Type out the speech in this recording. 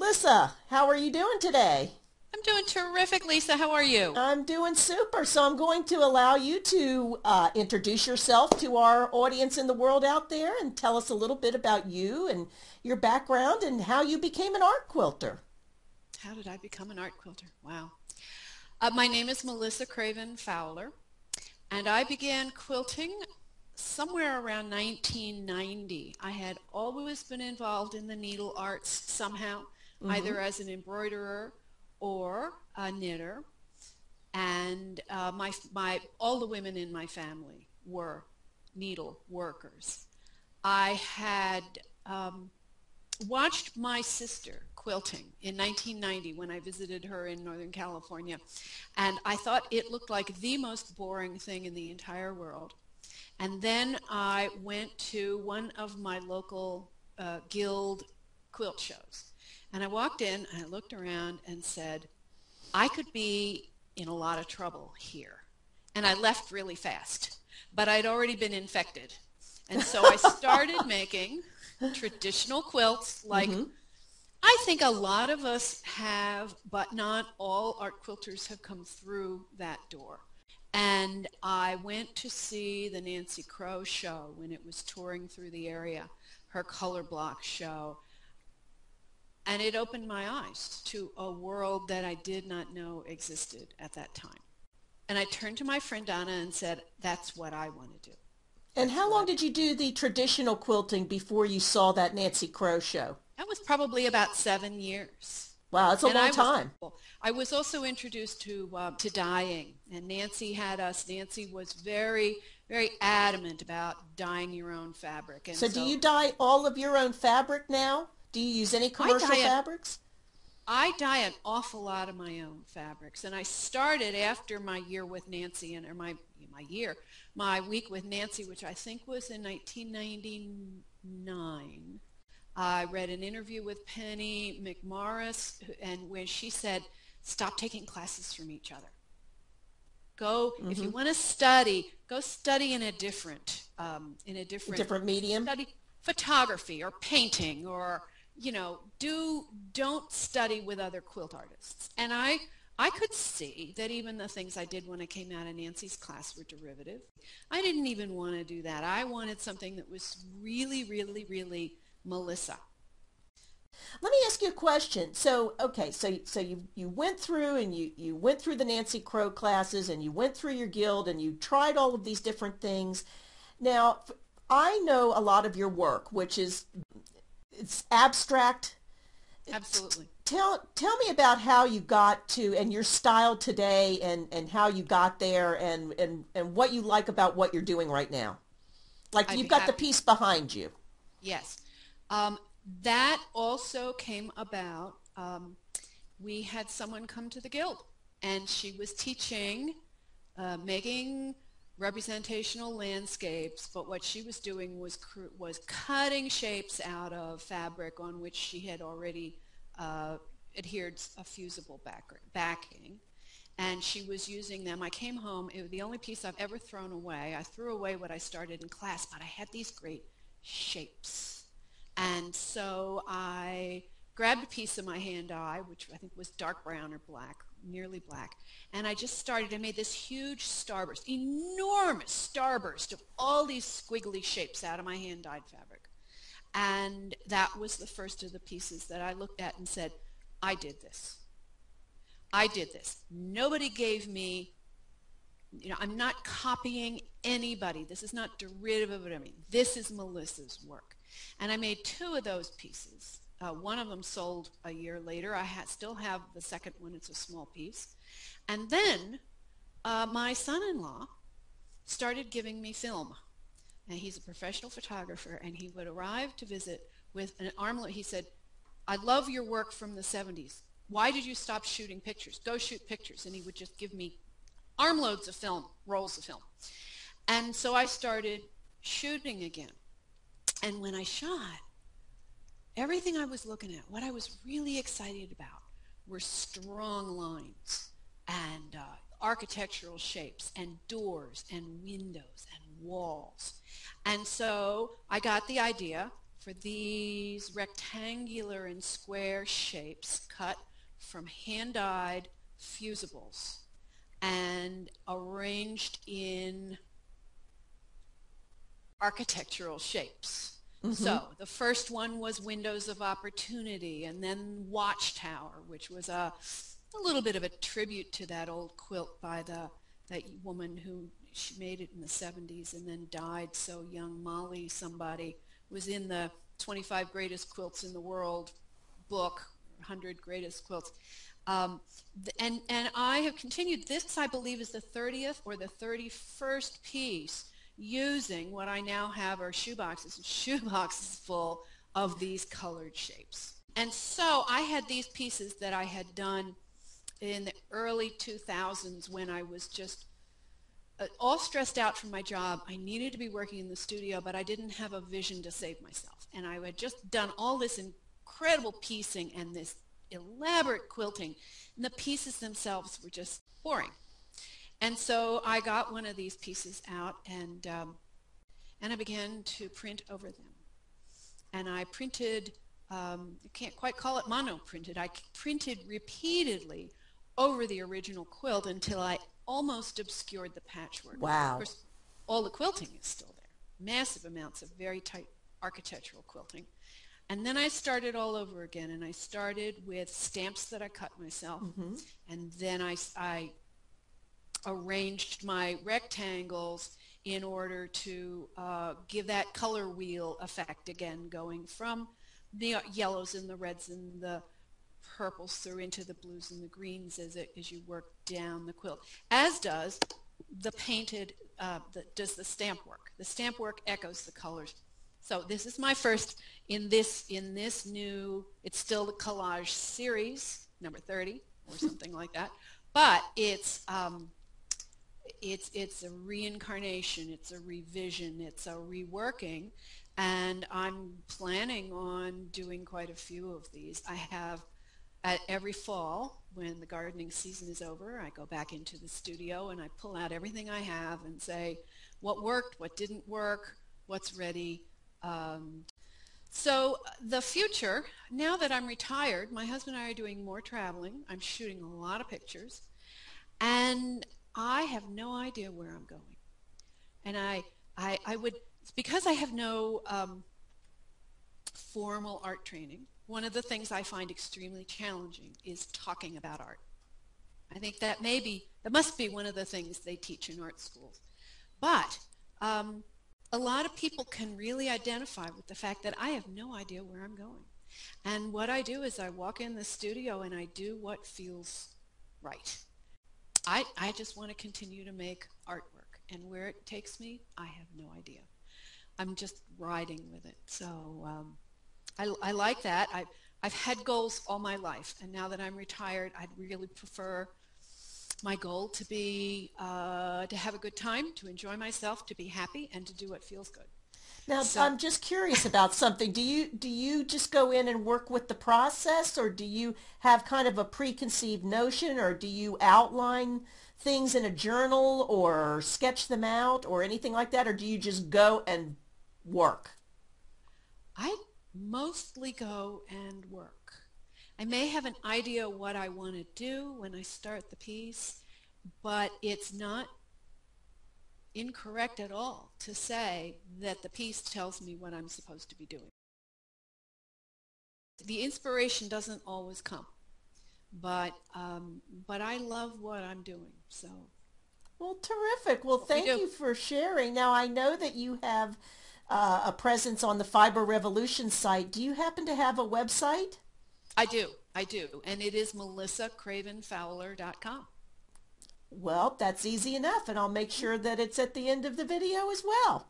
Lisa, how are you doing today? I'm doing terrific, Lisa. How are you? I'm doing super. So I'm going to allow you to introduce yourself to our audience in the world out there and tell us a little bit about you and your background and how you became an art quilter. How did I become an art quilter? Wow. My name is Melissa Craven Fowler, and I began quilting somewhere around 1990. I had always been involved in the needle arts somehow, Mm-hmm. either as an embroiderer or a knitter. And all the women in my family were needle workers. I had watched my sister quilting in 1990 when I visited her in Northern California, and I thought it looked like the most boring thing in the entire world. And then I went to one of my local guild quilt shows, and I walked in and I looked around and said, I could be in a lot of trouble here. And I left really fast, but I'd already been infected. And so I started making traditional quilts like Mm-hmm. I think a lot of us have, but not all art quilters have come through that door. And I went to see the Nancy Crow show when it was touring through the area, her color block show. And it opened my eyes to a world that I did not know existed at that time. And I turned to my friend Donna and said, that's what I want to do. And That's how what long I did you do the traditional quilting before you saw that Nancy Crow show? That was probably about 7 years. Wow, that's a And long time. I was also introduced to dyeing, and Nancy had us. Nancy was very adamant about dyeing your own fabric, and So do so you dye all of your own fabric now? Do you use any I commercial dye an fabrics? I dye an awful lot of my own fabrics, and I started after my year with Nancy, or my week with Nancy, which I think was in 1999. I read an interview with Penny McMorris, and where she said, "Stop taking classes from each other. Go if Mm-hmm. you want to study, go study in a A different different medium? study photography or painting or don't study with other quilt artists." And I could see that even the things I did when I came out of Nancy's class were derivative. I didn't even want to do that. I wanted something that was really Melissa. Let me ask you a question. So, okay, so you went through and you went through the Nancy Crow classes and you went through your guild and you tried all of these different things. Now, I know a lot of your work, which is it's abstract. Absolutely. Tell me about how you got to and your style today and how you got there and what you like about what you're doing right now. Like I'd you've be got the happy. piece behind you. Yes. Um, that also came about. We had someone come to the guild, and she was teaching making representational landscapes, but what she was doing was cutting shapes out of fabric on which she had already adhered a fusible backing, and she was using them. I came home, it was the only piece I've ever thrown away. I threw away what I started in class, but I had these great shapes. And so I grabbed a piece of my hand dye, which I think was dark brown or black, nearly black, and I just started. I made this huge starburst, enormous starburst of all these squiggly shapes out of my hand dyed fabric. And that was the first of the pieces that I looked at and said, I did this. I did this. Nobody gave me, I'm not copying anybody. This is not derivative of it. I mean, this is Melissa's work. And I made two of those pieces. One of them sold a year later. Still have the second one. It's a small piece. And then my son-in-law started giving me film. And he's a professional photographer, and he would arrive to visit with an armlet. He said, I love your work from the 70s. Why did you stop shooting pictures? Go shoot pictures. And he would just give me armloads of film, rolls of film. And so I started shooting again. And when I shot, everything I was looking at, what I was really excited about were strong lines and architectural shapes and doors and windows and walls. And so I got the idea for these rectangular and square shapes cut from hand-dyed fusibles and arranged in architectural shapes. Mm-hmm. So the first one was Windows of Opportunity, and then Watchtower, which was a little bit of a tribute to that old quilt by that woman who she made it in the 70s and then died so young. Molly somebody was in the 25 greatest quilts in the world book, 100 greatest quilts. And I have continued. This, I believe, is the 30th or the 31st piece using what I now have are shoeboxes full of these colored shapes. And so I had these pieces that I had done in the early 2000s when I was just all stressed out from my job. I needed to be working in the studio, but I didn't have a vision to save myself. And I had just done all this incredible piecing and this elaborate quilting, and the pieces themselves were just boring. And so I got one of these pieces out, and I began to print over them. And I printed, I can't quite call it mono-printed, I printed repeatedly over the original quilt until I almost obscured the patchwork. Of Wow. course, all the quilting is still there. Massive amounts of very tight architectural quilting. And then I started all over again, and I started with stamps that I cut myself, Mm-hmm. and then I arranged my rectangles in order to give that color wheel effect again, going from the yellows and the reds and the purples through into the blues and the greens as you work down the quilt, as does the painted, does the stamp work. The stamp work echoes the colors. So this is my first in this new, it's still the collage series, number 30 or something like that, but it's a reincarnation, it's a revision, it's a reworking, and I'm planning on doing quite a few of these. I have every fall when the gardening season is over, I go back into the studio and I pull out everything I have and say what worked, what didn't work, what's ready. So the future, now that I'm retired, my husband and I are doing more traveling. I'm shooting a lot of pictures, and I have no idea where I'm going. And I would, because I have no formal art training, one of the things I find extremely challenging is talking about art. I think that must be one of the things they teach in art schools. But a lot of people can really identify with the fact that I have no idea where I'm going. And what I do is I walk in the studio and I do what feels right. I just want to continue to make artwork, and where it takes me, I have no idea. I'm just riding with it. So I like that. I've had goals all my life, and now that I'm retired, I'd really prefer my goal to be to have a good time, to enjoy myself, to be happy, and to do what feels good. Now, So I'm just curious about something. Do you just go in and work with the process, or do you have kind of a preconceived notion, or do you outline things in a journal or sketch them out or anything like that, or do you just go and work? I mostly go and work. I may have an idea what I want to do when I start the piece, but it's not incorrect at all to say that the piece tells me what I'm supposed to be doing. The inspiration doesn't always come, but I love what I'm doing. So Well, terrific. Well, we thank do. you for sharing. Now, I know that you have a presence on the Fiber Revolution site. Do you happen to have a website? I do, and it is melissacravenfowler.com. Well, that's easy enough, and I'll make sure that it's at the end of the video as well.